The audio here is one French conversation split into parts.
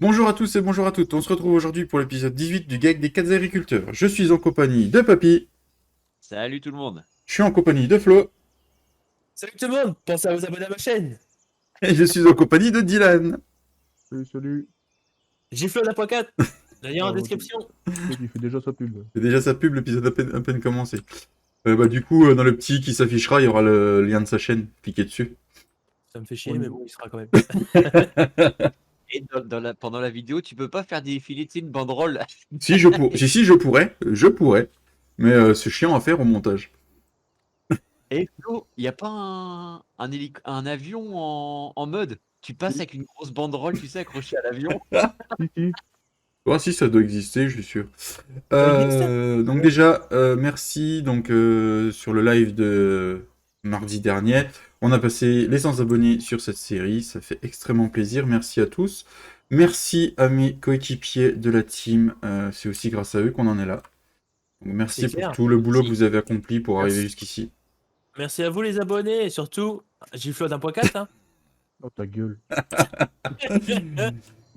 Bonjour à tous et bonjour à toutes, on se retrouve aujourd'hui pour l'épisode 18 du GAG des 4 agriculteurs. Je suis en compagnie de Papy, Salut tout le monde. je suis en compagnie de Flo, Salut tout le monde, pensez à vous abonner à ma chaîne. et je suis en compagnie de Dylan. Salut, salut. Gifle la pocket. Le lien en Oh, description. il fait déjà sa pub. C'est déjà sa pub, l'épisode à peine commencé. Dans le petit qui s'affichera, il y aura le lien de sa chaîne, cliquez dessus. Ça me fait chier, mais bon, il sera quand même. Et pendant la vidéo, tu peux pas faire défiler une banderole. Si, je pourrais, mais c'est chiant à faire au montage. Et Flo, il n'y a pas un avion en mode. Tu passes avec une grosse banderole, tu sais, accrochée à l'avion. Si, si. Ah si, ça doit exister, je suis sûr. Ça existe? Donc déjà, merci sur le live de mardi dernier. On a passé les 100 abonnés sur cette série, ça fait extrêmement plaisir. Merci à tous. Merci à mes coéquipiers de la team, c'est aussi grâce à eux qu'on en est là. Donc, merci C'est pour clair. tout le boulot que Merci. vous avez accompli pour arriver Merci. jusqu'ici. Merci à vous les abonnés et surtout Gifle d'un point 4. Hein. Oh, ta gueule.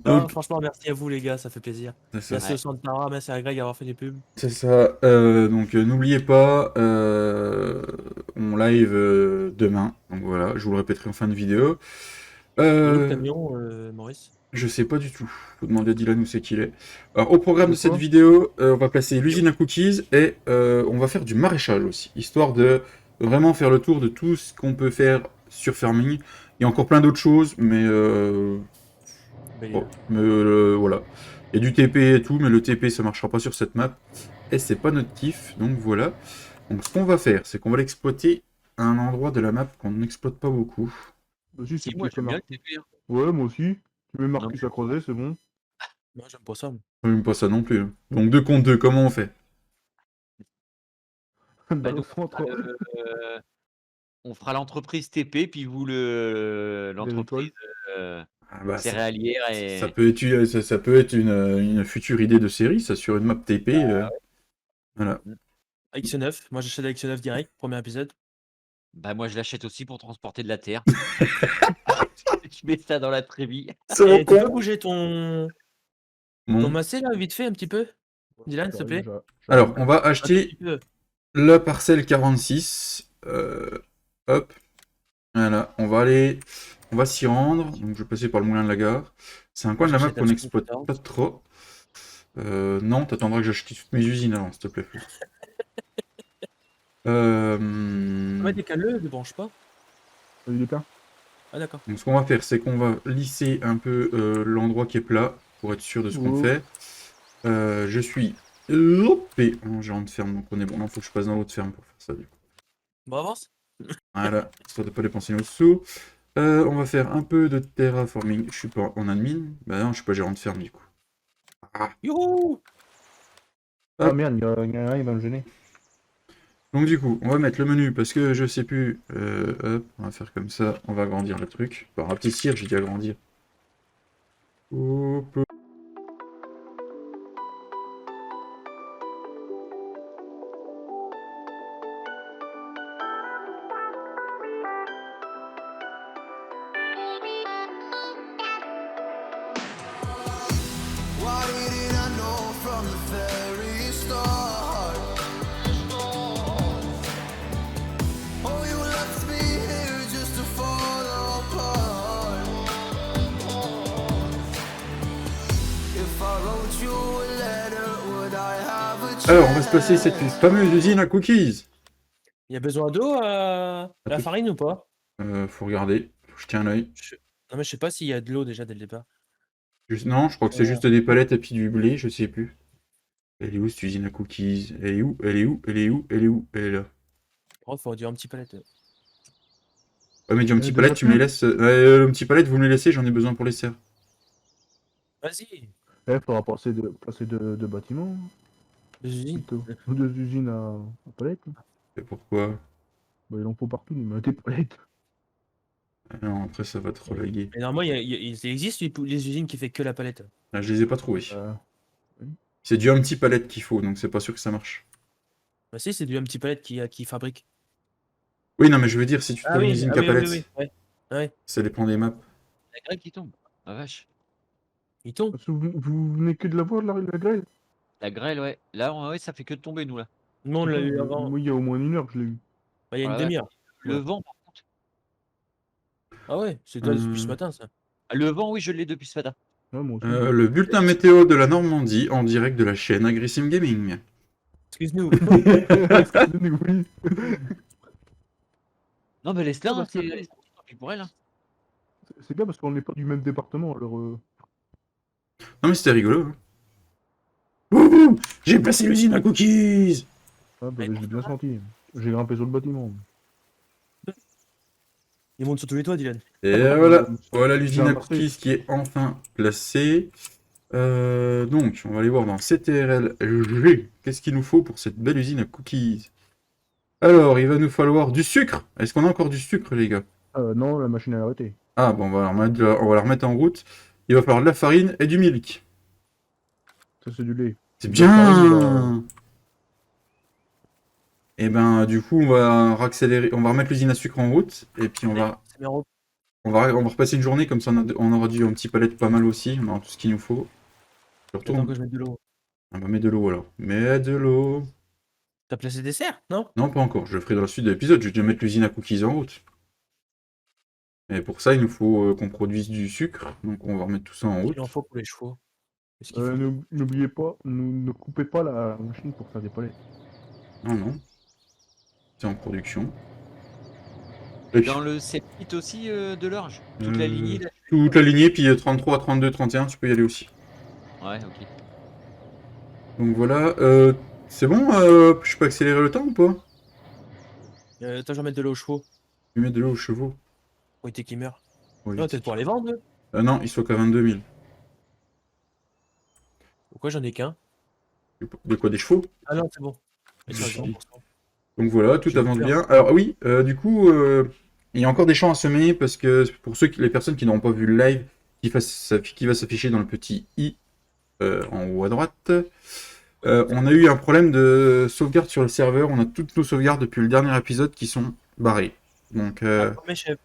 Non, Donc, franchement, merci à vous les gars, ça fait plaisir. c'est ça. Merci Ouais. au Santara, merci à Greg d'avoir fait les pubs. C'est ça. N'oubliez pas, on live demain. Donc voilà, je vous le répéterai en fin de vidéo. Il est où le Euh, camion, Maurice? Je sais pas du tout. Faut demander à Dylan où c'est qu'il est. Alors, au programme de C'est cette quoi vidéo, on va placer l'usine à cookies et on va faire du maraîchage aussi, histoire de vraiment faire le tour de tout ce qu'on peut faire sur farming. Il y a encore plein d'autres choses, mais voilà. Il y a du TP et tout, mais le TP ça marchera pas sur cette map et c'est pas notre kiff, donc voilà. Donc ce qu'on va faire, c'est qu'on va l'exploiter à un endroit de la map qu'on n'exploite pas beaucoup. Vas-y, Si, c'est moi peut-être j'aime bien marqué. le TP. Hein. Ouais, moi aussi. Tu mets Non, Marcus à croiser, c'est bon. Moi, j'aime pas ça. Même pas ça non plus. Hein. Donc 2 contre 2, comment on fait? Bah, Balle au nous, centre. on fera l'entreprise TP, puis vous l'entreprise Ah bah, céréalière ça et. peut être, ça peut être une future idée de série, ça, sur une map TP. Voilà. Action 9, moi j'achète Action 9 direct, premier épisode. Bah moi je l'achète aussi pour transporter de la terre. Je mets ça dans la trévie. Et tu peux bouger ton Bon. massé là, vite fait, un petit peu? Dylan, s'il te plaît? Alors, on va Un acheter petit peu. la parcelle 46. Hop. Voilà. On va s'y rendre. Donc, je vais passer par le moulin de la gare. C'est un coin de la map J'achète qu'on absolument n'exploite pas. pas trop. Non, t'attendras que j'achète toutes mes usines avant, s'il te plaît. Ouais, décale-le, ne branche pas. Il est plein. Ah, d'accord. Donc ce qu'on va faire, c'est qu'on va lisser un peu l'endroit qui est plat pour être sûr de ce qu'on Oh. fait. Je suis loupé. Oh, j'ai rendu de ferme, donc on est bon. Non, faut que je passe dans l'autre ferme pour faire ça du coup. Bon, avance. Voilà, histoire de pas dépenser nos sous. On va faire un peu de terraforming. Je suis pas en admin. Bah non, je suis pas gérant de ferme du coup. Youhou! Ah merde, il y en a un, il va me gêner. Donc du coup, on va mettre le menu parce que je sais plus. Hop, on va faire comme ça. On va agrandir le truc. Par un petit cire, j'ai dit agrandir. Hop. Why didn't I know from the very start? Oh, you left me here just to fall apart. If I wrote you a letter, would I have a chance? Alors, on va se passer cette fameuse usine à cookies. Il y a besoin d'eau à la farine ou pas? Faut regarder. Faut jeter un œil. Non, mais je sais pas s'il y a de l'eau déjà dès le départ. Non, je crois que c'est juste des palettes et puis du blé, je sais plus. Elle est où cette usine à cookies? Elle est où? Elle est où? Elle est où? Elle est où? Elle est là. Oh, faut dire un petit palette. Ouais, mais dis un petit Déjà palette, tu me les plein. laisses. Le petit palette, vous me les laissez, j'en ai besoin pour les serres. Vas-y, Faudra passer de bâtiments. les usines. Plutôt. Ou deux usines à palettes. Et pourquoi? Bah, il en faut partout, mais des palettes. Non, après ça va te relaguer. Mais normalement, il existe les usines qui fait que la palette. Là, je les ai pas trouvés. Oui. C'est du un petit palette qu'il faut, donc c'est pas sûr que ça marche. Bah si, c'est du un petit palette qui fabrique. Oui, non, mais je veux dire, si tu trouves une oui, usine ah qu'à oui, oui, palette, oui, ouais. Ouais. ça dépend des maps. La grève qui tombe. Ah vache. Il tombe. Parce que vous venez que de la voir, la grêle? La grêle, ouais. Là, ouais, ça fait que de tomber, nous, là. Nous, on l'a eu Putain, avant. Moi, il y a au moins 1 heure que je l'ai eu. Bah, il y a une Ah ouais. demi-heure. Le Ouais. vent, par contre. Ah ouais, c'est toi depuis ce matin, ça. Le vent, oui, je l'ai depuis ce matin. Ouais, moi aussi. Le bulletin météo de la Normandie en direct de la chaîne Agrissim Gaming. Excuse-nous. Oui. Non, mais laisse-la, Ah, hein, parce que- c'est tant pis pour elle. Hein. C'est bien parce qu'on n'est pas du même département, alors... Non mais c'était rigolo. Hein. Ouh, j'ai placé l'usine à cookies. Ah, bah, Ouais. j'ai bien senti. J'ai grimpé sur le bâtiment. Il monte sur tous les toits, Dylan. Et voilà l'usine à cookies qui est enfin placée. Donc, on va aller voir dans CTRL-G. Qu'est-ce qu'il nous faut pour cette belle usine à cookies? Alors, il va nous falloir du sucre. Est-ce qu'on a encore du sucre, les gars? Non, la machine a arrêté. Ah, bon, on va la remettre en route. Il va falloir de la farine et du milk. Ça, c'est du lait. C'est De la farine, bien! Et ben, du coup, on va accélérer. On va remettre l'usine à sucre en route. Et puis, on va repasser une journée. Comme ça, on aura du un petit palette pas mal aussi. On aura tout ce qu'il nous faut. Je Attends retourne. que je mette de l'eau. On va mettre de l'eau alors. Mets de l'eau. T'as placé des serres, non? Non, pas encore. Je le ferai dans la suite de l'épisode. Je vais déjà mettre l'usine à cookies en route. Et pour ça, il nous faut qu'on produise du sucre. Donc, on va remettre tout ça en route. Il en faut pour les chevaux. Qu'est-ce qu'il faut N'oubliez pas, ne coupez pas la machine pour faire des palettes. Non, non. C'est en production. Et dans le septit aussi de l'orge. Toute la lignée. Là. Toute la lignée, puis 33, 32, 31, tu peux y aller aussi. Ouais, ok. Donc voilà. C'est bon je peux accélérer le temps ou pas? Attends, je vais mettre de l'eau aux chevaux. Je vais mettre de l'eau aux chevaux. Pour éviter qu'ils meurent. Oui. Non, peut-être pour les vendre, eux. Non, ils sont qu'à 22 000. Pourquoi j'en ai qu'un? De quoi, des chevaux? Ah non, c'est bon. Mais Si. tu as raison. Donc voilà, tout J'ai avance peur. bien. Alors oui, du coup, il y a encore des champs à semer parce que pour les personnes qui n'auront pas vu le live, qui va s'afficher dans le petit i en haut à droite, on a eu un problème de sauvegarde sur le serveur. On a toutes nos sauvegardes depuis le dernier épisode qui sont barrées. Donc, Mais chef.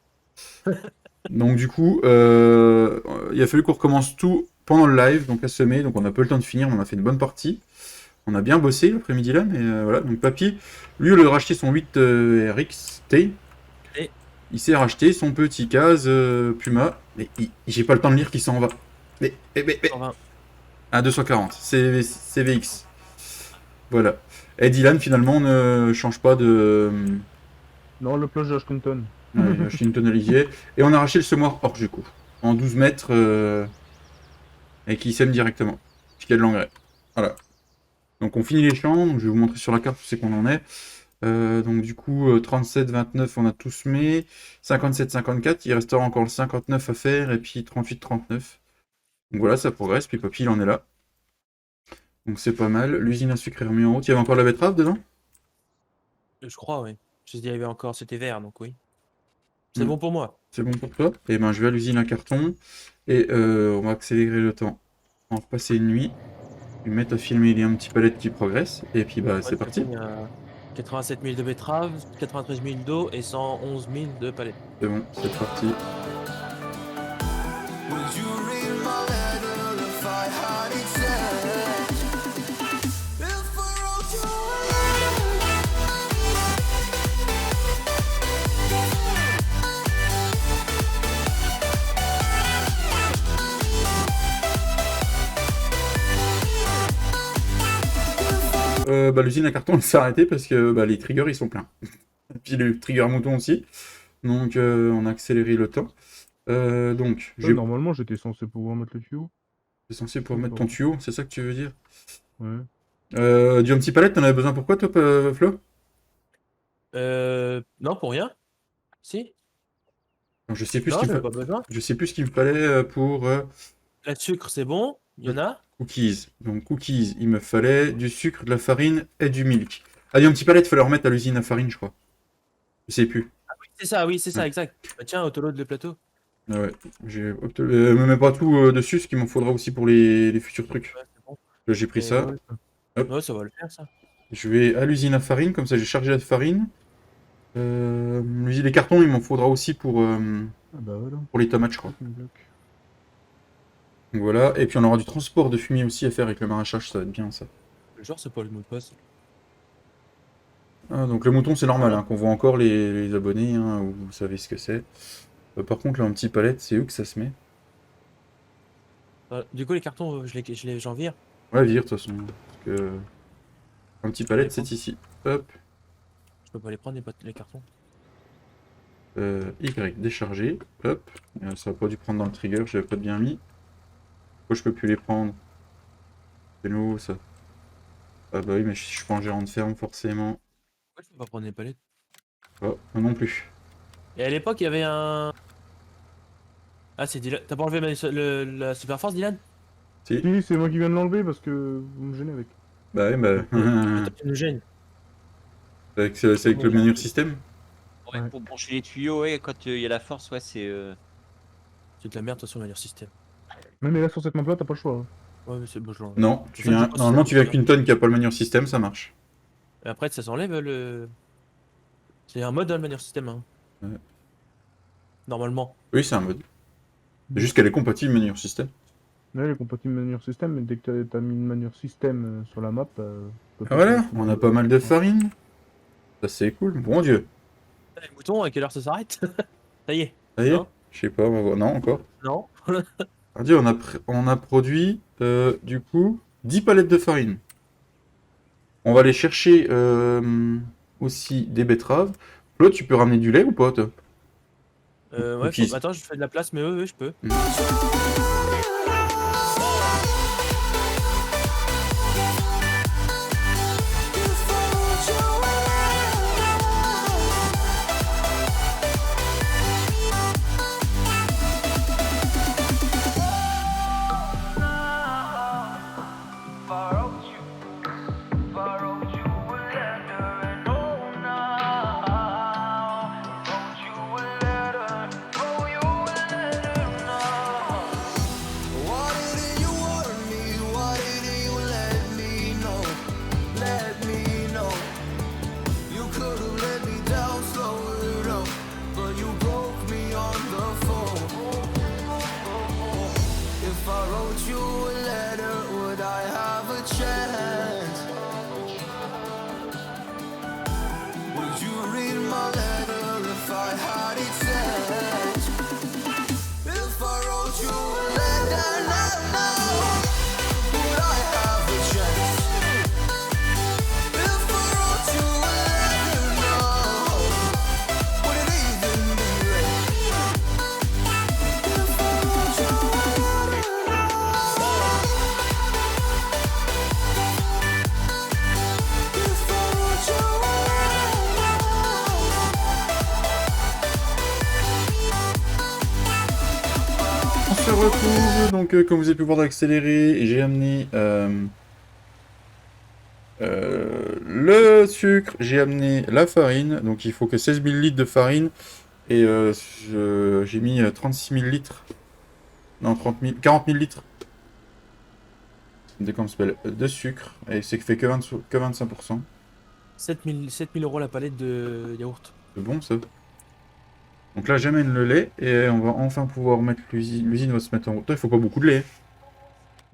donc du coup, il a fallu qu'on recommence tout pendant le live, donc à semer. Donc on a pas eu le temps de finir, mais on a fait une bonne partie. On a bien bossé l'après-midi là, mais voilà. Donc Papy, lui, au lieu de racheter son 8 RXT, Et il s'est racheté son petit case Puma. Mais j'ai pas le temps de lire qui s'en va. Mais. 120. Ah, 240, CVX. Voilà. Et Dylan, finalement, ne change pas de. Non, le plage d'Ashkenton. Ouais, il a acheté une tonne d'olivier. Et on a racheté le semoir Orge, du coup. En 12 mètres. Et qui sème directement. Puisqu'il y a de l'engrais. Voilà. Donc on finit les champs. Donc je vais vous montrer sur la carte où c'est qu'on en est. Donc du coup, 37, 29, on a tout semé. 57, 54. Il restera encore le 59 à faire. Et puis 38, 39. Donc voilà, ça progresse. Puis Papy, il en est là. Donc c'est pas mal. L'usine à sucre est remise en route. Il y avait encore la betterave dedans? Je crois, oui. Je sais qu'il y avait encore, c'était vert, donc oui. C'est bon pour moi. C'est bon pour toi? Et ben je vais à l'usine à carton. Et on va accélérer le temps. On va repasser une nuit. Je vais mettre à filmer, il y a un petit palette qui progresse. Et puis bah c'est parti. Il y a 87 000 de betteraves, 93 000 d'eau et 111 000 de palettes. C'est bon, c'est parti. Would you read my letter if I had it said? If I wrote you L'usine à carton elle s'est arrêtée parce que les triggers ils sont pleins. Et puis le trigger mouton aussi. Donc on a accéléré le temps. Donc j'ai Normalement, j'étais censé pouvoir mettre le tuyau. t'es censé pouvoir mettre ton tuyau, c'est ça que tu veux dire? Ouais. Du un petit palette, t'en avais besoin pourquoi toi, Flo? Non, pour rien. Si? Non, je sais plus Non, ce qu'il j'avais fa- pas besoin. Je sais plus ce qu'il me fallait pour La sucre, c'est bon. Il y en a. cookies. Donc cookies, il me fallait du sucre, de la farine et du milk. Ah, du un petit palette, il fallait remettre à l'usine à farine, je crois. Je sais plus. Oui, c'est ça, exact. Bah, tiens, autoload le plateau. Ah ouais, me mets pas tout dessus, ce qu'il m'en faudra aussi pour les futurs trucs. Ouais, c'est bon. Là, j'ai pris Et ça. ouais. Hop. Ouais, ça va le faire, ça. Je vais à l'usine à farine, comme ça j'ai chargé la farine. L'usine des cartons, il m'en faudra aussi pour Ah bah voilà. les tomates, je crois. Ça me bloque. Donc voilà, et puis on aura du transport de fumier aussi à faire avec le maraîchage, ça va être bien ça. Le genre, c'est pas le mot de passe. Ah, donc le mouton c'est normal, Voilà. hein, qu'on voit encore les abonnés, hein, vous savez ce que c'est. Par contre là en petit palette, c'est où que ça se met? Du coup, les cartons, j'en vire. Ouais, vire de toute façon. Parce que... Un petit palette c'est ici. Hop. Je peux pas les prendre, les cartons. Y, décharger. Hop. Ça va pas dû prendre dans le trigger, j'avais pas bien mis. Pourquoi je peux plus les prendre? C'est nouveau ça. Ah bah oui, mais je suis pas en gérant de ferme forcément. Pourquoi je peux pas prendre les palettes? Oh, moi non plus. Et à l'époque, il y avait un. Ah, c'est Dylan. T'as pas enlevé la super force, Dylan? Si. Si, c'est moi qui viens de l'enlever parce que vous me gênez avec. Bah ouais, bah... Toi, tu nous gênes. c'est avec le menu système? Ouais, Ouais. pour brancher les tuyaux, ouais, quand il y a la force, ouais, c'est. C'est de la merde, de toute façon, manière système. Même là sur cette map là, t'as pas le choix. Hein. Ouais, mais c'est bon, je l'enlève. Non, En fait, je pense que normalement c'est tu viens un avec une tonne qui a pas le menu système, ça marche. Et après, ça s'enlève le. C'est un mode dans le manière système. Hein. Ouais. Normalement. Oui, c'est un mode. C'est juste qu'elle est compatible menu système. Là, il est compatible manière système, mais dès que t'as mis une manière système sur la map, tu peux Ah pas voilà, faire- on a pas mal de farine. Ça c'est cool, bon Dieu. Les moutons, à quelle heure ça s'arrête? Ça y est. Ça y est? Non. Je sais pas, on va voir. Non, encore. Non. Ah Dieu, on a produit, du coup, 10 palettes de farine. On va aller chercher aussi des betteraves. Là, tu peux ramener du lait ou pas, toi? Ouais, Cookies. attends, je fais de la place, mais oui, je peux. Why didn't you warn me? Why didn't you let me know? Let me know. You could have let me down, slow it up, but you broke me on the phone. If I wrote you a letter, would I have a chance? Would you read my letter if I had it sent? If I wrote you a letter now, would I have a chance? If I wrote you a letter now, would it even be read? If I wrote you a letter now, if I wrote you a letter On se retrouve, donc comme vous avez pu voir dans l'accéléré, j'ai amené le sucre, j'ai amené la farine, donc il faut que 16 000 litres de farine, et j'ai mis 36 000 litres, non 40 000 litres de, comment ça s'appelle, de sucre, et c'est fait que 25%. 7000 € la palette de yaourt. C'est bon ça. Donc là j'amène le lait, et on va enfin pouvoir mettre l'usine va se mettre en route. Il faut pas beaucoup de lait.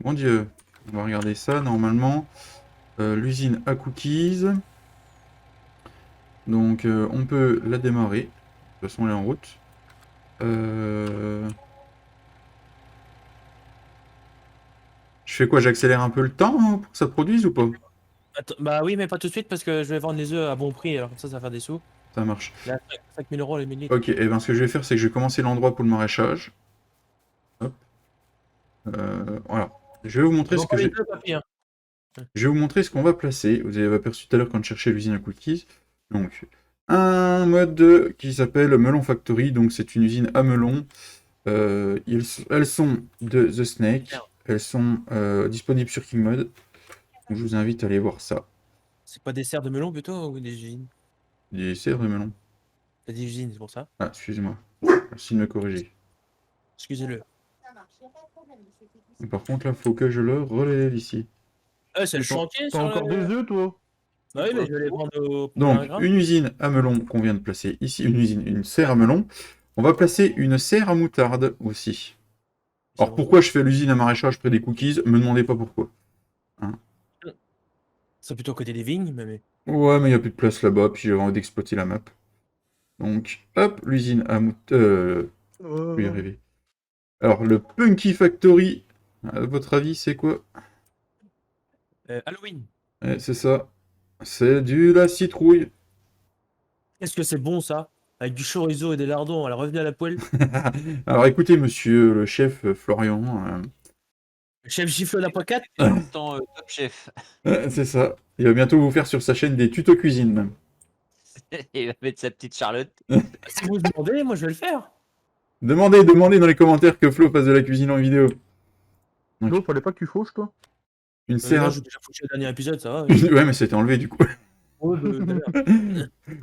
Mon Dieu, on va regarder ça, normalement. L'usine à cookies. Donc on peut la démarrer. De toute façon elle est en route. Je fais quoi? J'accélère un peu le temps hein, pour que ça produise ou pas? Attends, bah oui, mais pas tout de suite parce que je vais vendre les œufs à bon prix, alors comme ça va faire des sous. Ça marche. Là, 5000 € les 1000 litres. Ok, et ben ce que je vais faire c'est que je vais commencer l'endroit pour le maraîchage. Hop. Voilà. Je vais vous montrer ce que j'ai. Je vais vous montrer ce qu'on va placer. Vous avez aperçu tout à l'heure quand je cherchais l'usine à cookies. Donc, un mode qui s'appelle Melon Factory. Donc, c'est une usine à melon. Elles sont de The Snake. Elles sont disponibles sur King Mode. Donc, je vous invite à aller voir ça. C'est pas des serres de melon plutôt ou des usines? Des serres de melon. T'as des usines, c'est pour ça. Ah, excusez-moi. Merci de me corriger. Excusez-le. Par contre, là, faut que je le relève ici. C'est le chantier T'as sur encore le... des œufs, toi? Bah oui, mais je vais les prendre au... Donc, à un grain. une usine à melon qu'on vient de placer ici. Une serre à melon. On va placer une serre à moutarde aussi. Alors bon. pourquoi je fais l'usine à maraîchage près des cookies? Me demandez pas pourquoi. C'est plutôt côté des vignes, mais. Ouais, mais il n'y a plus de place là-bas, puis j'avais envie d'exploiter la map. Donc, hop, l'usine à je vais y arriver. Alors, le Punky Factory, à votre avis, c'est quoi? Halloween. Ouais, c'est ça. C'est la citrouille. Est-ce que c'est bon ça? Avec du chorizo et des lardons, elle est revenue à la poêle. Alors, écoutez, monsieur le chef Florian, Le chef gifle la pocket. Instant Top Chef. c'est ça. Il va bientôt vous faire sur sa chaîne des tutos cuisine, même. Il va mettre sa petite Charlotte. Si vous demandez, moi je vais le faire. Demandez dans les commentaires que Flo fasse de la cuisine en vidéo. Flo, fallait pas que tu fauches, toi? Une serre Non, à... j'ai déjà foutu le dernier épisode, ça va. Ouais, mais c'était enlevé, du coup. Oh, d'ailleurs.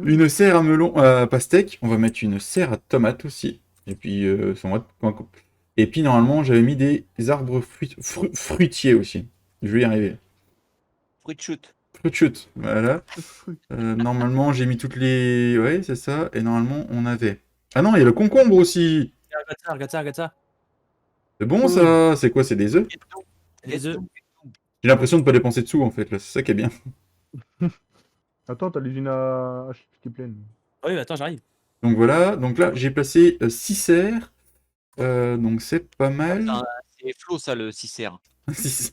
Une serre à melon à pastèque. On va mettre une serre à tomates aussi. Et puis, et puis normalement, j'avais mis des arbres fruitiers aussi. Je vais y arriver. Fruit de shoot. Fruit shoot, voilà. Normalement, j'ai mis toutes les... Ouais, c'est ça. Et normalement, on avait... Ah non, il y a le concombre aussi. Regarde ça. C'est bon, ça. C'est quoi? C'est des œufs? Les œufs. J'ai l'impression de pas dépenser de sous, en fait. Là, c'est ça qui est bien. Attends, t'as l'usine à acheter qui est pleine. Oui, mais attends, j'arrive. Donc voilà. Donc là, j'ai placé 6 serres. Donc c'est pas mal. Putain, c'est Flo, ça, le Cicère.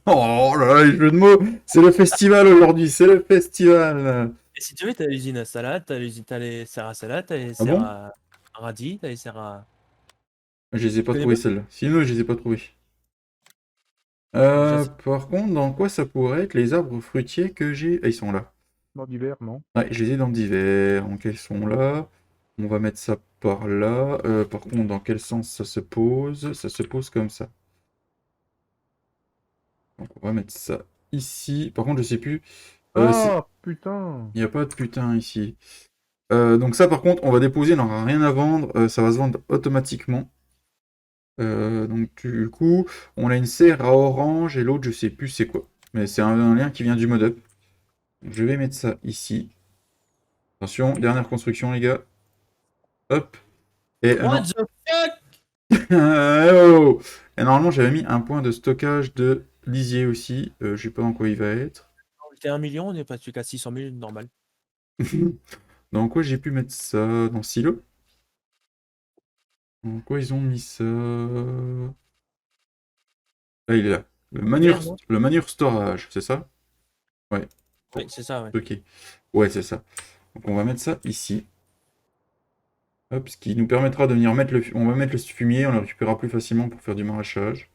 Oh là là, les jeux de mots. C'est le festival aujourd'hui. C'est le festival. Et si tu veux, t'as l'usine à salade, t'as les serres à salade, t'as les Ah serres bon à radis, t'as les serres à. Je les ai pas connais trouvées pas celles-là. Sinon, je les ai pas trouvées. Je sais. Par contre, dans quoi ça pourrait être les arbres fruitiers que j'ai? Ah, ils sont là. Dans d'hiver, non? Ouais, je les ai dans divers. Donc, ils sont là. On va mettre ça par là. Par contre, dans quel sens ça se pose? Ça se pose comme ça. Donc, on va mettre ça ici. Par contre, je sais plus. Ah, putain! Il n'y a pas de putain ici. Donc ça, par contre, on va déposer, on n'aura rien à vendre. Ça va se vendre automatiquement. Donc du coup, on a une serre à orange et l'autre, je sais plus c'est quoi. Mais c'est un lien qui vient du mod up. Je vais mettre ça ici. Attention, dernière construction, les gars. Hop. Et, What the fuck? Oh. Et normalement, j'avais mis un point de stockage de lisier aussi. Je sais pas dans quoi il va être. On était à 1 million, on est passé qu'à 600 000, normal. Dans quoi j'ai pu mettre ça? Dans silo? Dans quoi ils ont mis ça? Là, il est là. Le manure storage, c'est ça? Ouais. Oui, c'est ça, ouais. Ok. Ouais, c'est ça. Donc on va mettre ça ici. Hop, ce qui nous permettra de venir mettre on va mettre le fumier, on le récupérera plus facilement pour faire du maraîchage.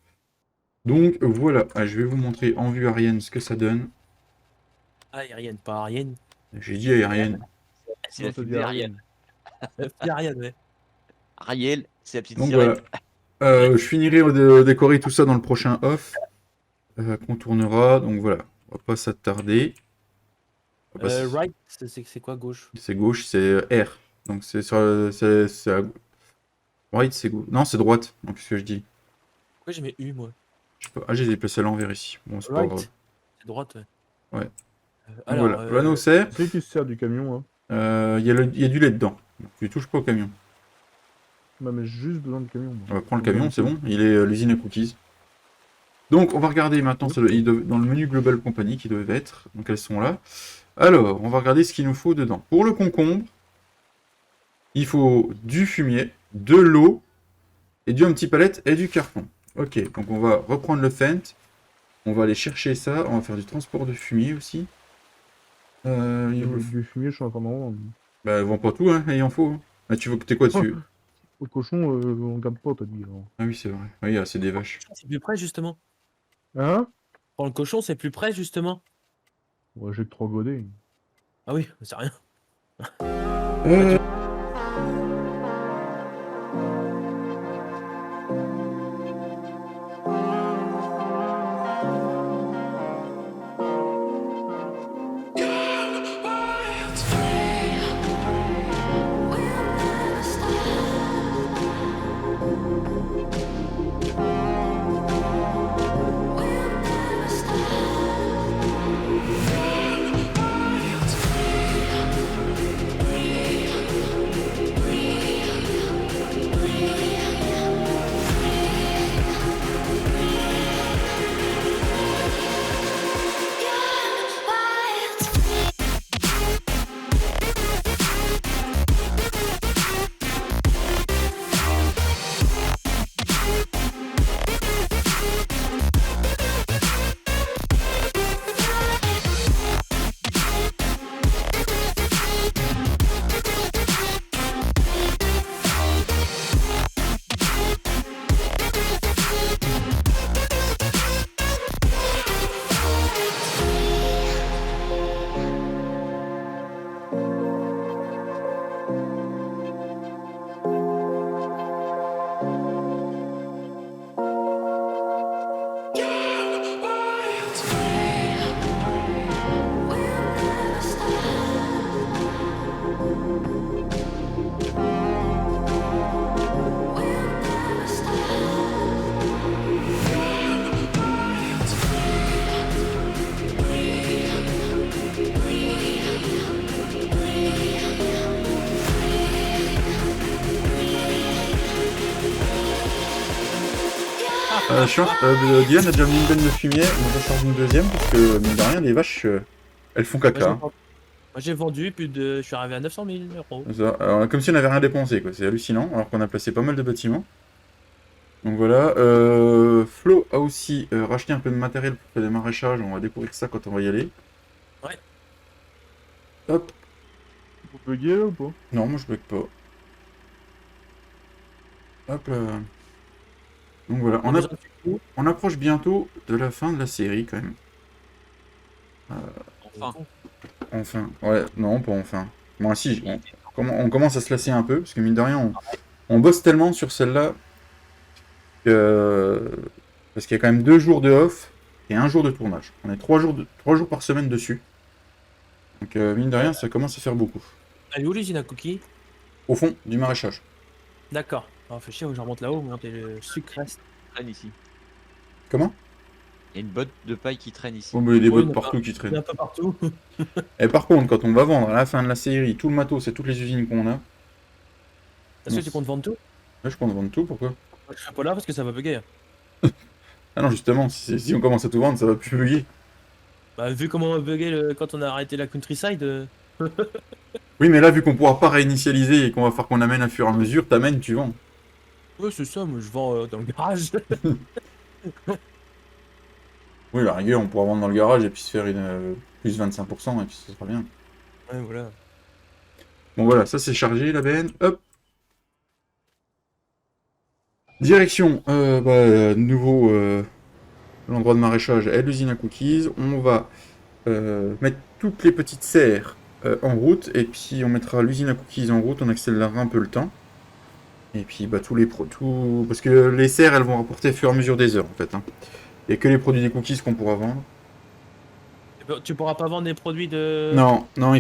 Donc voilà, je vais vous montrer en vue aérienne ce que ça donne. Aérienne, pas Ariane. J'ai dit aérienne. C'est Non, la t'as dit fille d'Ariel. Ariane, ouais. Ariel, c'est la petite Donc sirène. voilà. Je finirai de décorer tout ça dans le prochain off. Qu'on tournera. Donc voilà, on va pas s'attarder. On va pas Right, c'est quoi gauche? C'est gauche, c'est R. Donc c'est sur c'est à right, c'est gauche. Non, c'est droite. Donc qu'est-ce que je dis? Pourquoi j'ai mis U, moi? Je sais pas. Ah, je les ai placés à l'envers ici. Bon, c'est pas Right. grave. C'est droite, ouais. Ouais. Alors, Voilà, l'anneau serre. C'est qui se sert du camion, hein? Il y a du lait dedans. Donc, tu touches pas au camion. Bah, mais j'ai juste besoin de camion. moi. On va prendre le camion, c'est bon. Il est l'usine à cookies. Donc on va regarder maintenant dans le menu Global Company qui doivent être. Donc elles sont là. Alors, on va regarder ce qu'il nous faut dedans. Pour le concombre, il faut du fumier, de l'eau, et un petit palette et du carton. Ok, donc on va reprendre le Fent. On va aller chercher ça. On va faire du transport de fumier aussi. Du fumier, je suis en train d'en vendre. Bah, vends pas tout, hein, il en faut. Hein. Ah, tu veux que t'es quoi dessus? Au cochon, on garde pas, t'as dit. Alors. Ah oui, c'est vrai. Oui, c'est des vaches. C'est plus près, justement. Hein? Pour le cochon, c'est plus près, justement. Ouais, j'ai que 3 godets. Ah oui, c'est rien. Dylan a déjà mis une benne de fumier, on va charger une deuxième parce que, mine de rien, les vaches, elles font Moi, caca. hein. j'ai vendu je suis arrivé à 900 000 euros. Ça, alors, comme si on n'avait rien dépensé, quoi. C'est hallucinant, alors qu'on a placé pas mal de bâtiments. Donc voilà. Flo a aussi racheté un peu de matériel pour faire des maraîchages. On va découvrir ça quand on va y aller. Ouais. Hop. Vous buguez là ou pas? Non, moi je bug pas. Hop là. Donc voilà. On approche bientôt de la fin de la série quand même. Enfin, Enfin. Ouais, non, pas enfin. Bon, si, on commence à se lasser un peu, parce que mine de rien, on bosse tellement sur celle-là que. Parce qu'il y a quand même 2 jours de off et 1 jour de tournage. On est 3 jours par semaine dessus. Donc mine de rien, ça commence à faire beaucoup. Elle est où l'usine à cookies? Au fond, du maraîchage. D'accord. Alors, fait chier, je remonte là-haut, monter le sucre reste. traîne ici. Comment? Il y a une botte de paille qui traîne ici. Oh, mais il y a des Ouais, bottes mais partout qui Il y traînent. a un peu partout. Et par contre, quand on va vendre à la fin de la série tout le matos et toutes les usines qu'on a, Est-ce que Non, tu comptes vendre tout? là je compte vendre tout, pourquoi? Je serai pas là parce que ça va bugger. Ah non, justement, si on commence à tout vendre, ça va plus bugger. Bah, vu comment on a bugué quand on a arrêté la countryside, Oui, mais là, vu qu'on pourra pas réinitialiser et qu'on va faire qu'on amène à fur et à mesure, t'amènes, tu vends. ouais, c'est ça, moi je vends dans le garage. Oui, la rigueur, on pourra vendre dans le garage et puis se faire une plus 25% et puis ça sera bien. Ouais, voilà. Bon voilà, ça c'est chargé la BN. Hop. Direction, nouveau l'endroit de maraîchage et l'usine à cookies. On va mettre toutes les petites serres en route et puis on mettra l'usine à cookies en route, on accélérera un peu le temps. Et puis bah parce que les serres elles vont rapporter au fur et à mesure des heures en fait. Hein. Il n'y a que les produits des cookies qu'on pourra vendre. Tu pourras pas vendre des produits de. Non, non,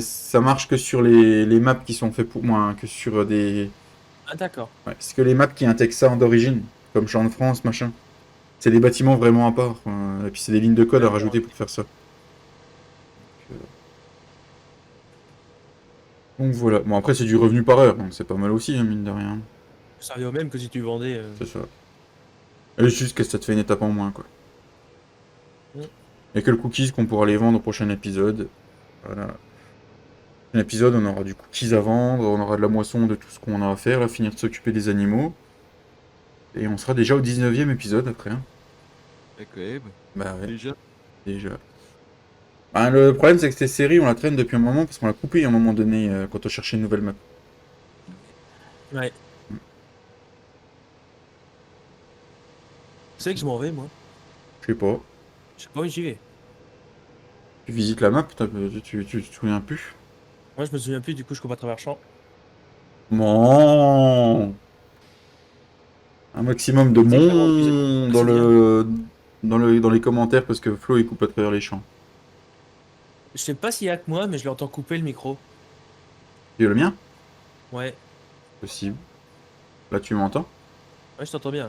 ça marche que sur les maps qui sont faits pour moi, hein, que sur des. Ah, d'accord. Ouais, c'est que les maps qui intègrent ça d'origine, comme Champ de France, machin. C'est des bâtiments vraiment à part. Et puis c'est des lignes de code à rajouter pour faire ça. Donc voilà. Bon après c'est du revenu par heure, donc c'est pas mal aussi, hein, mine de rien. Ça revient au même que si tu vendais. C'est ça. Et juste que ça te fait une étape en moins, quoi. Mm. Et que le cookies qu'on pourra les vendre au prochain épisode. Voilà. Un épisode, on aura du cookies à vendre, on aura de la moisson de tout ce qu'on a à faire, à finir de s'occuper des animaux. Et on sera déjà au 19e épisode après. Hein. Ok, Bah ouais, déjà. déjà. Bah, le problème c'est que cette série on la traîne depuis un moment parce qu'on l'a coupée à un moment donné quand on cherchait une nouvelle map. Ouais. Tu sais que je m'en vais, moi. Je sais pas. Je sais pas où j'y vais. Tu visites la map, tu te souviens plus. Moi, je me souviens plus, du coup, je cours à travers champ. Mon un maximum de Tu sais que monde dans les commentaires parce que Flo il coupe à travers les champs. Je sais pas s'il y a que moi, mais je l'entends couper le micro. Tu veux le mien? Ouais. Possible. Là tu m'entends? Ouais, je t'entends bien.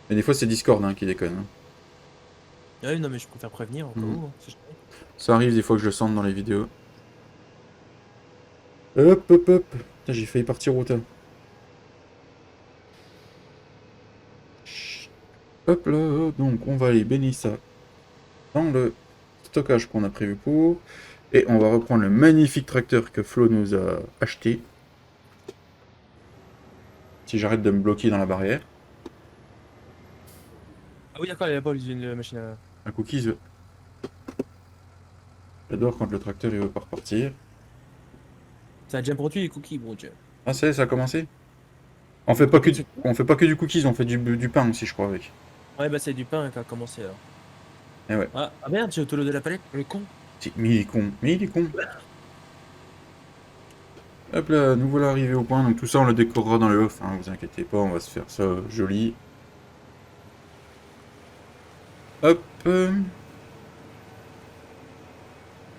Mais des fois c'est Discord hein, qui déconne. Hein. Ouais, non, mais je préfère prévenir encore Mhm. où. Hein, si jamais. Ça arrive des fois que je le sente dans les vidéos. Hop hop hop. Putain, j'ai failli partir au tas. Hop là, donc on va aller baigner ça dans le stockage qu'on a prévu pour. Et on va reprendre le magnifique tracteur que Flo nous a acheté. Si j'arrête de me bloquer dans la barrière. Ah oui, d'accord, il y a pas la machine à. Un cookies. J'adore quand le tracteur il veut pas repartir. Ça a déjà produit les cookies, bon Dieu. Ah ça y est, ça a commencé. On fait pas que du cookies, on fait du pain aussi je crois avec. Ouais, bah c'est du pain qui a commencé alors. Eh ouais. Ah merde, j'ai auto de la palette, le con. Mais il est con, mais il est con. Hop là, nous voilà arrivés au point, donc tout ça on le décorera dans le off, hein, vous inquiétez pas, on va se faire ça joli. Hop.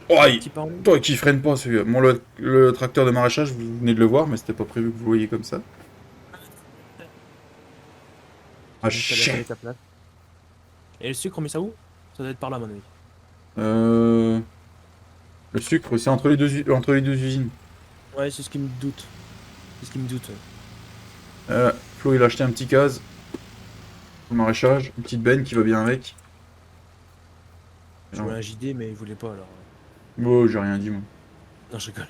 Oh, Petit pain. toi qui freine pas celui-là. Bon, le tracteur de maraîchage, vous venez de le voir, mais c'était pas prévu que vous le voyiez comme ça. Ah, shit. Et le sucre, on met ça où? Ça doit être par là, à mon avis. Le sucre, c'est entre les deux usines. Ouais, c'est ce qui me doute. C'est ce qui me doute. Flo, il a acheté un petit case. Le maraîchage, une petite benne qui va bien avec. Je voulais un JD, mais il voulait pas alors. Oh, j'ai rien dit, moi. Non, je rigole.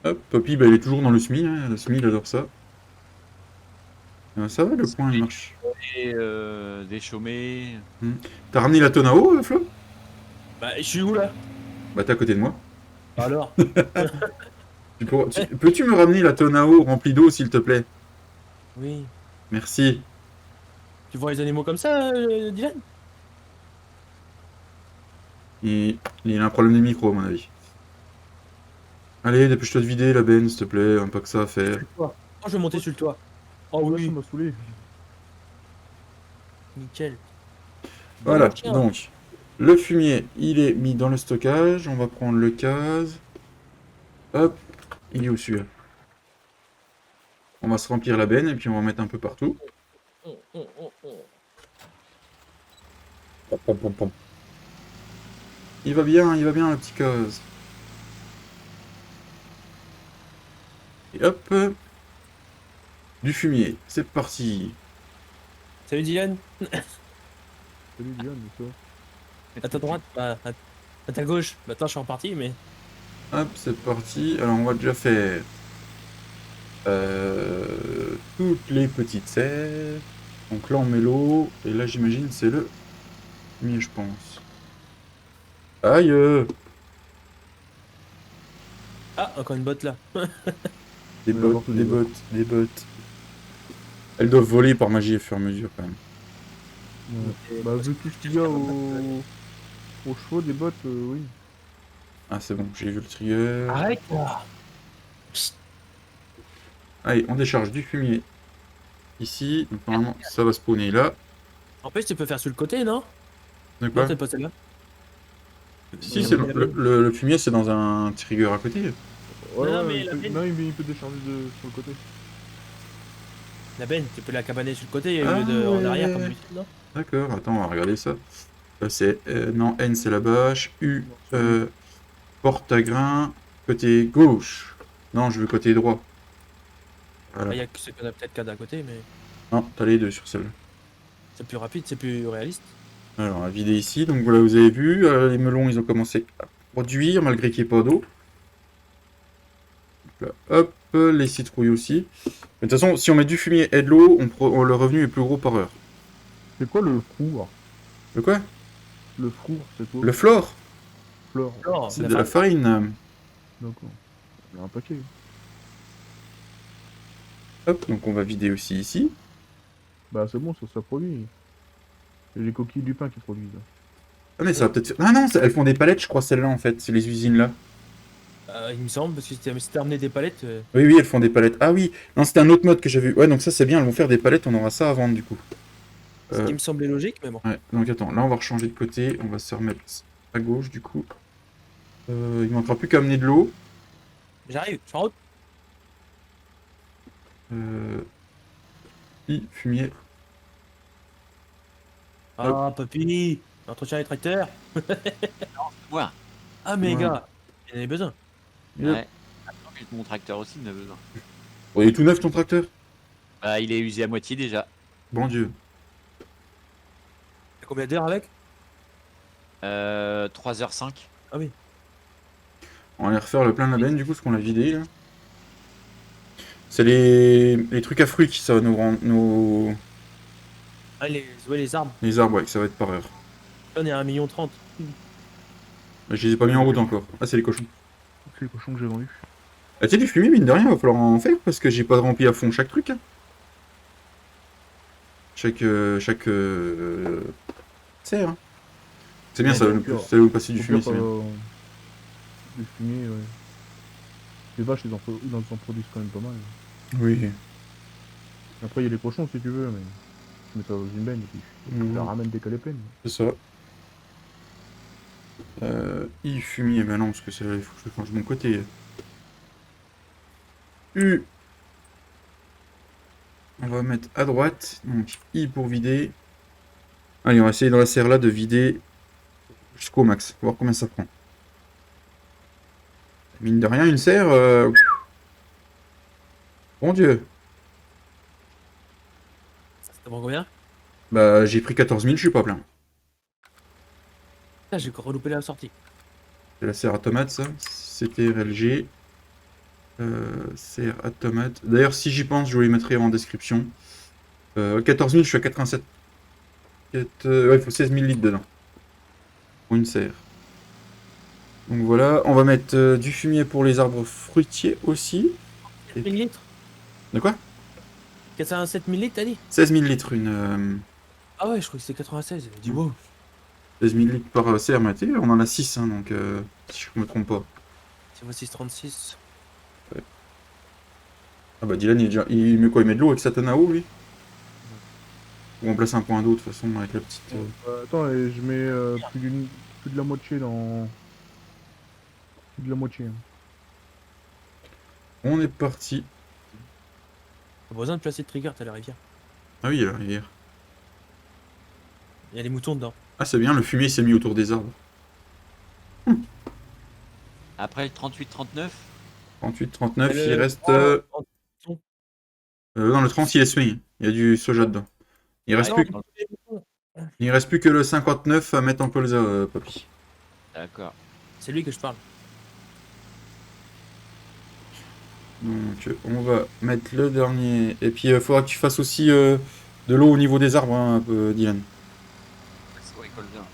Hop, Poppy, bah, il est toujours dans le SMI, hein. Le SMI, il adore ça. Ça va, le point, il marche. Et des chômés. T'as ramené la tonne à eau, Flo? Bah, je suis où là? Bah, t'es à côté de moi. Alors? Peux-tu me ramener la tonne à eau remplie d'eau, s'il te plaît? Oui. Merci. Tu vois les animaux comme ça, Dylan? Il a un problème de micro, à mon avis. Allez, dépêche-toi de vider la benne, s'il te plaît, un pas que ça à faire. Oh, je vais monter sur le toit. Oh Oh là, ça oui, m'a saoulé. nickel. Voilà, Bon, tiens. donc, le fumier, il est mis dans le stockage. On va prendre le case. Hop, il est où celui-là? On va se remplir la benne et puis on va mettre un peu partout. Pom, pom, pom, pom. Il va bien, le petit case. Et hop, du fumier, c'est parti. Salut Dylan. Salut Diane, mais ça. À ta droite, à ta gauche. Maintenant, je suis en partie, mais. Hop, c'est parti. Alors, on va déjà faire toutes les petites serres. Donc là, on met l'eau. Et là, j'imagine, c'est le fumier, je pense. Aïe! Ah, encore une botte là. Des Oui, bottes, n'importe des des bottes, des bottes. Elles doivent voler par magie au fur et à mesure, quand même. Ouais. Bah, vu tout ce qu'il y a aux chevaux des bottes, oui. Ah, c'est bon, j'ai vu le trigger. Arrête là. Allez, on décharge du fumier ici. Donc, normalement, ça va spawner là. En plus, tu peux faire sur le côté, non? De Non, quoi? t'as pas celle-là. Si, c'est le fumier, c'est dans un trigger à côté. Ouais, Non, ouais, mais il la peut, benne. non, il peut décharger sur le côté. La benne, tu peux la cabaner sur le côté Ah, au lieu de en ouais. arrière comme d'habitude, non? D'accord, attends, on va regarder ça. Là, c'est. Non, N, c'est la bâche. U, porte à grain. Côté gauche. Non, je veux côté droit. Voilà. Il y a que ce qu'on a peut-être qu'à d'un côté, mais Non, t'as les deux sur celle-là. c'est plus rapide, c'est plus réaliste. Alors, on va vider ici. Donc voilà, vous avez vu, les melons, ils ont commencé à produire, malgré qu'il n'y ait pas d'eau. Donc là, hop, les citrouilles aussi. Mais de toute façon, si on met du fumier et de l'eau, le revenu est plus gros par heure. C'est quoi le four? Le quoi? Le four, c'est quoi? Le flore? Fleur. Oh, C'est de la farine. D'accord. Il y a un paquet. Hop, donc on va vider aussi ici. Bah, c'est bon, ça produit. C'est les coquilles du pain qui produisent. Ah, mais ça va peut-être faire... Ah non, elles font des palettes, je crois, celles-là, en fait. C'est les usines-là. il me semble, parce que si t'as amené des palettes. Oui, oui, elles font des palettes. Ah oui, non, c'était un autre mode que j'ai vu. Ouais, donc ça, c'est bien, elles vont faire des palettes, on aura ça à vendre, du coup. Ce qui me semblait logique, mais bon. Ouais, donc attends, là, on va rechanger de côté. On va se remettre à gauche, du coup. Il manquera plus qu'à amener de l'eau. J'arrive, je suis en route. Fumier. Ah, papy, entretien les tracteurs. Ouais. Ah, mais Ouais. gars, il en avait besoin. Yep. Ouais. Attends, puis mon tracteur aussi il en a besoin. Oh, il est tout neuf, ton tracteur? Bah, il est usé à moitié déjà. Bon Dieu. T'as combien d'heures avec? 3h05. Ah oui. On va aller refaire le plein de la benne, du coup, ce qu'on a vidé, là. C'est les trucs à fruits qui ça va nous rendre... Ah, les arbres. Les arbres, ouais, ça va être par heure. On est à 1,30 million. Mais je les ai pas mis en route encore. Ah, c'est les cochons. C'est les cochons que j'ai vendus. Ah, tu sais, du fumier, mine de rien, va falloir en faire, parce que j'ai pas rempli à fond chaque truc, hein. Chaque serre, hein. C'est bien, Ouais, ça va nous passer du Au fumier, pire, c'est bien. du fumier, ouais. Les vaches, ils en produisent quand même pas mal. Oui. Après, il y a les cochons si tu veux, mais tu mets ça dans une benne et puis tu la ramènes dès qu'elle est pleine. C'est ça. Fumier, bah non, parce que il faut que je change de mon côté. U. On va mettre à droite. Donc I pour vider. Allez, on va essayer dans la serre là de vider jusqu'au max. Voir combien ça prend. Mine de rien, une serre. Bon Dieu. Ça prend combien? Bah, j'ai pris 14 000, je suis pas plein. Putain, j'ai reloupé la sortie. C'est la serre à tomate, ça. C'était RLG. Serre à tomate. D'ailleurs, si j'y pense, je vous les mettrai en description. 14 000, je suis à 87. Ouais, il faut 16 000 litres dedans. Pour une serre. Donc voilà, on va mettre du fumier pour les arbres fruitiers aussi. 1000 litres? De quoi? 87 000 litres, t'as dit? 16 000 litres, une... Ah ouais, je crois que c'était 96. J'avais dit wow. 16 000 litres par serre, mais tu sais, on en a 6, hein, donc si je me trompe pas. C'est 636. Ah bah Dylan, il met quoi? Il met de l'eau avec sa tonne à eau, lui? Ou on place un point d'eau, de toute façon, avec la petite... Attends, et je mets plus de la moitié dans... Plus de la moitié. Hein. On est parti. Pas besoin de placer de trigger, t'as la rivière. Ah oui, il y a la rivière. Il y a des moutons dedans. Ah, c'est bien, le fumier s'est mis autour des arbres. Après le 38-39, 38, 39, Et il le- reste... Oh, non, le 30, il est semé. Il y a du soja dedans. Il reste, Ah, plus... non. il reste plus que le 59 à mettre en colza, papy. d'accord. c'est lui que je parle. Donc, on va mettre le dernier. Et puis, il faudra que tu fasses aussi de l'eau au niveau des arbres, hein, un peu, Dylan. Ouais, colza. Là,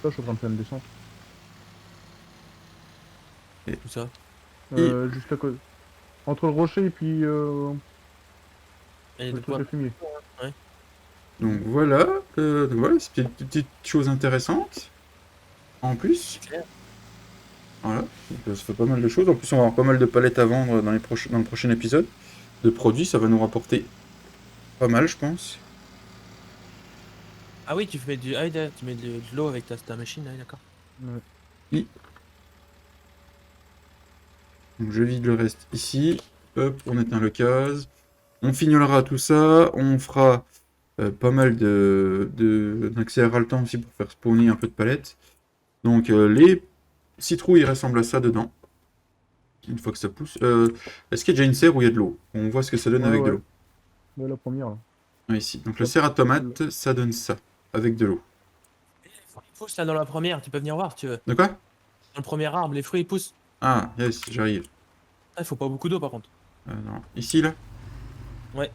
je suis en train de faire une descente. Tout ça. Juste à côté. Entre le rocher et puis Et le de truc quoi? de fumier. Donc voilà, c'est une petite chose intéressante. En plus, C'est clair. voilà, donc, ça fait pas mal de choses. En plus, on va avoir pas mal de palettes à vendre dans le prochain épisode. De produits, ça va nous rapporter pas mal, je pense. Ah oui, tu mets du. Ah oui, tu mets de l'eau avec ta machine, ah oui, d'accord. Ouais. Donc je vide le reste ici. Hop, on éteint le gaz. On fignolera tout ça. On fera pas mal d'accéléraltant aussi pour faire spawner un peu de palettes. Donc les citrouilles ressemblent à ça dedans. Une fois que ça pousse. Est-ce qu'il y a déjà une serre où il y a de l'eau? On voit ce que ça donne Ouais, avec de ouais. l'eau. Ouais, la première là. Ah, ici. Donc la serre à tomate, ça donne ça. Avec de l'eau. Les fruits poussent là dans la première, tu peux venir voir si tu veux. De quoi? Dans le premier arbre, les fruits ils poussent. Ah, yes, j'arrive. Ah, il faut pas beaucoup d'eau par contre. Non. Ici, là? Ouais.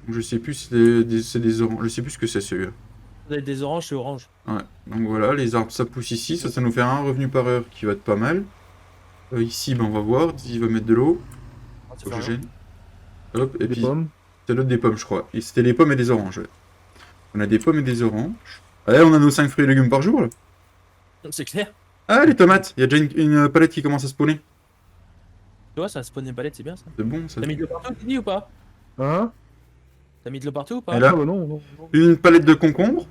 Je sais plus, c'est des oranges. Je sais plus ce que c'est celui-là. Vous avez des oranges, c'est orange. Ouais, donc voilà, les arbres ça pousse ici, ça nous fait un revenu par heure qui va être pas mal. Ici, ben, on va voir, il va mettre de l'eau, Ah, ça fait rien. oxygène. Hop, et Des puis pommes. c'est l'autre des pommes, je crois. Et c'était les pommes et des oranges. Ouais. On a des pommes et des oranges. Ah, on a nos 5 fruits et légumes par jour là. C'est clair. Ah, les tomates, il y a déjà une palette qui commence à spawner. Tu vois, ça spawn une palette, c'est bien ça. C'est bon ça. T'as mis de l'eau partout, tu dis ou pas? Hein? T'as mis de l'eau partout ou pas? Et là, Ah bah non, non, non. une palette de concombres.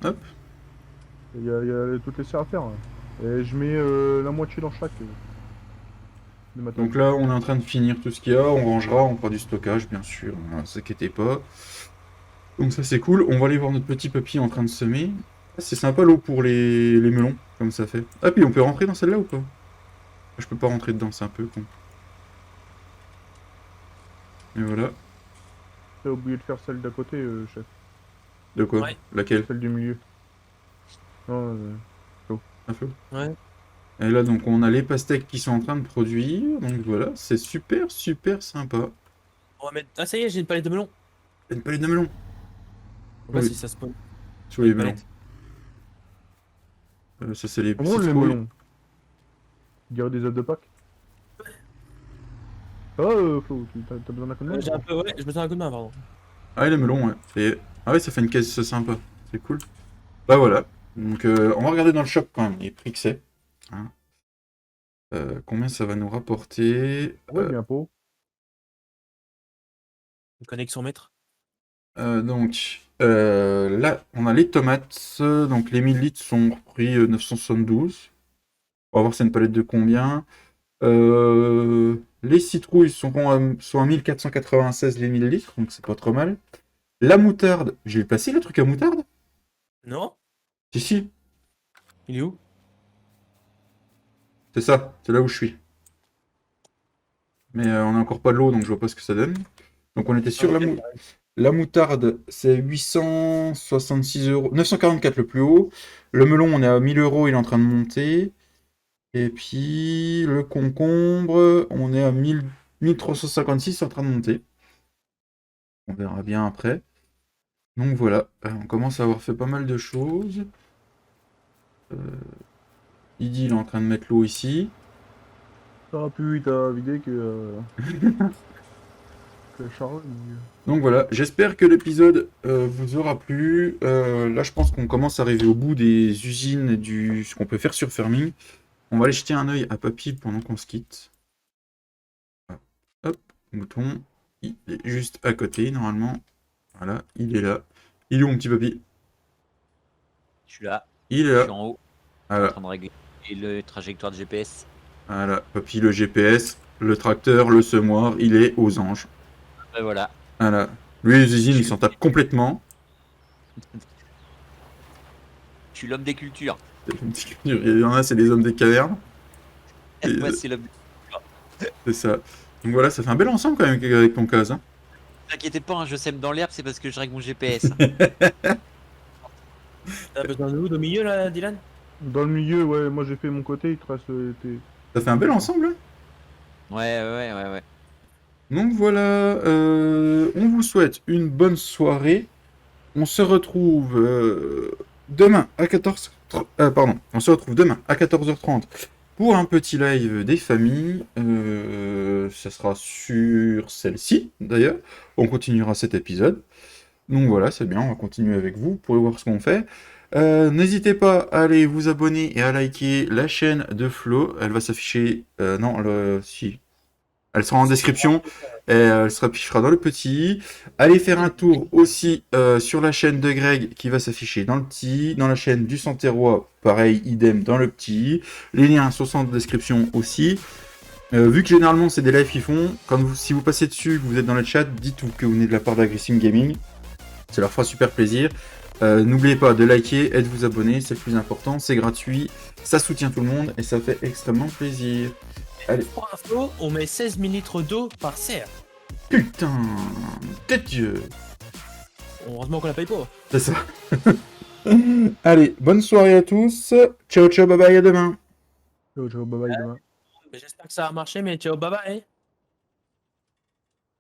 Hop. Il y a toutes les serres à faire. Hein. Et je mets la moitié dans chaque. De ma Donc là, on est en train de finir tout ce qu'il y a. On rangera, on fera du stockage, bien sûr. Ne vous inquiétez pas. Donc ça, c'est cool. On va aller voir notre petit papy en train de semer. Ah, c'est sympa l'eau pour les melons, comme ça fait. Ah, puis on peut rentrer dans celle-là ou pas? Je peux pas rentrer dedans, c'est un peu con. Et voilà. T'as oublié de faire celle d'à côté, chef. De quoi? Ouais. Laquelle? Celle du milieu. Non, Un feu. Ouais. Et là, donc, on a les pastèques qui sont en train de produire. Donc voilà, c'est super, super sympa. On va mettre. Ah, ça y est, j'ai une palette de melons. Une palette de melons. On va voir Oui. si ça spawn. Sur les Une melons. palette. Ça, c'est les comment les citrouilles. melons? On dirait des œufs de Pâques. Ah, Flo, t'as besoin d'un coup de main? J'ai un peu. Ouais, je me sens un coup de main, pardon. Ah, les melons, ouais. Ah ouais, ça fait une caisse sympa. C'est cool. Bah voilà. Donc, on va regarder dans le shop quand même les prix que c'est. Hein. Combien ça va nous rapporter? Ouais, bien pot. Une connexion maître. Donc, là, on a les tomates. Donc, les 1000 litres sont pris 972. On va voir c'est une palette de combien. Les citrouilles sont à 1496 les 1000 litres, donc c'est pas trop mal. La moutarde, j'ai passé le truc à moutarde? Non? Si, Il est où? c'est ça, c'est là où je suis. Mais on a encore pas de l'eau, donc je vois pas ce que ça donne. Donc on était sur Ah, la ok. moutarde. La moutarde, c'est 866 euros. 944 le plus haut. Le melon, on est à 1000 euros, il est en train de monter. Et puis le concombre, on est à 1356, en train de monter. On verra bien après. Donc voilà, on commence à avoir fait pas mal de choses. Didi, il est en train de mettre l'eau ici. Ça va plus vite à vider que la charogne. Donc voilà, j'espère que l'épisode vous aura plu. Là, je pense qu'on commence à arriver au bout des usines et ce qu'on peut faire sur Farming. On va aller jeter un œil à Papy pendant qu'on se quitte. Hop, mouton. Il est juste à côté, normalement. Voilà, il est là. Il est où, mon petit Papy? Je suis là, Il est je là. suis en haut, en Voilà, train de régler le trajectoire de GPS. voilà. Papy, le GPS, le tracteur, le semoir, il est aux anges. Et voilà. Voilà. Lui, les usines, ils s'en tapent complètement. Je suis l'homme des cultures. Il y en a, c'est les hommes des cavernes. Et Et, moi, c'est l'homme. C'est ça. Donc voilà, ça fait un bel ensemble quand même avec ton case. Hein. T'inquiète pas, hein, je sème dans l'herbe, c'est parce que je règle mon GPS. T'as besoin de où? Au milieu là, Dylan? Dans le milieu, ouais, moi j'ai fait mon côté, il te reste Ça fait un bel ensemble. Hein. Ouais. Donc voilà, on vous souhaite une bonne soirée. On se retrouve demain à 14 pardon, on se retrouve demain à 14h30 pour un petit live des familles. Ça sera sur celle-ci d'ailleurs. On continuera cet épisode. Donc voilà, c'est bien, on va continuer avec vous pour voir ce qu'on fait. N'hésitez pas à aller vous abonner et à liker la chaîne de Flo. Elle va s'afficher. Si. Elle sera en description. Et elle se affichera dans le petit. Allez faire un tour aussi sur la chaîne de Greg qui va s'afficher dans le petit. Dans la chaîne du Santerrois, pareil, idem dans le petit. Les liens sont en description aussi. Vu que généralement c'est des lives qu'ils font, si vous passez dessus, que vous êtes dans le chat, dites que vous venez de la part d'Agressim Gaming. Ça leur fera super plaisir. N'oubliez pas de liker et de vous abonner, c'est le plus important, c'est gratuit, ça soutient tout le monde et ça fait extrêmement plaisir. Allez. Pour info, on met 16 000 litres d'eau par serre. Putain, tête Dieu. Heureusement qu'on la paye pas. C'est ça. Allez, bonne soirée à tous. Ciao, ciao, bye bye, à demain. Ciao, ciao, bye bye demain. J'espère que ça a marché, mais ciao, bye bye.